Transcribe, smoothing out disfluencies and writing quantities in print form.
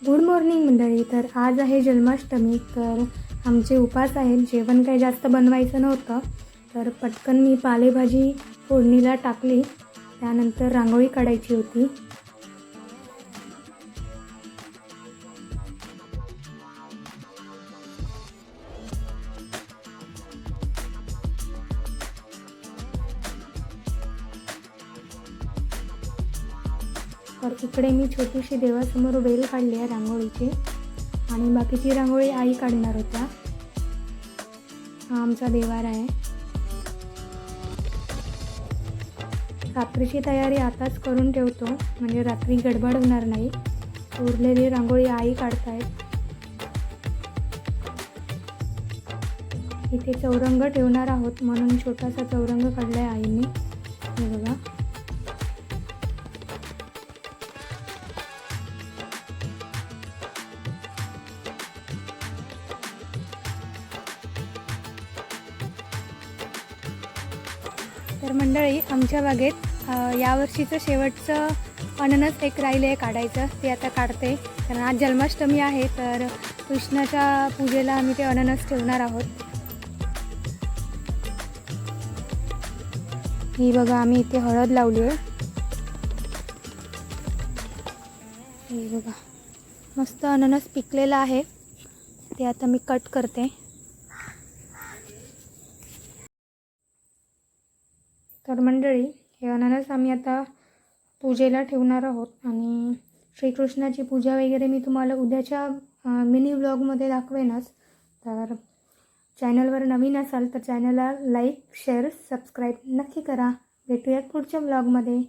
Good morning मंडळी. तर आज आहे जन्माष्टमी. तर आमचे उपास आहेत. जेवण काही जास्त बनवायचं नव्हतं, तर पटकन मी पालेभाजी फोडणीला टाकली. त्यानंतर रांगोळी काढायची होती. तर इकडे मी छोटीशी देवासमोर वेल काढली आहे रांगोळीची, आणि बाकीची रांगोळी आई काढणार होत्या. हा आमचा देवारा आहे. रात्रीची तयारी आताच करून ठेवतो, म्हणजे रात्री गडबड होणार नाही. उरलेली रांगोळी आई काढतायत. इथे चौरंग ठेवणार आहोत, म्हणून छोटासा चौरंग काढलाय आईने. हे बघा. तर मंडळी, आमच्या बागेत यावर्षीचं शेवटचं अननस एक राहिलं आहे काढायचं. ते आता काढते, कारण आज जन्माष्टमी आहे. तर कृष्णाच्या पूजेला आम्ही ते अननस ठेवणार आहोत. ही बघा, आम्ही इथे हळद लावली आहे. हे बघा, मस्त अननस पिकलेला आहे. ते आता मी कट करते. तर मंडळी, हे अननस आम्ही आता पूजेला ठेवणार आहोत. आणि श्रीकृष्णाची पूजा वगैरे मी तुम्हाला उद्याच्या मिनी व्लॉगमध्ये दाखवेनच. तर चॅनलवर नवीन असाल तर चॅनलला लाईक, शेअर, सबस्क्राईब नक्की करा. भेटूयात पुढच्या व्लॉगमध्ये.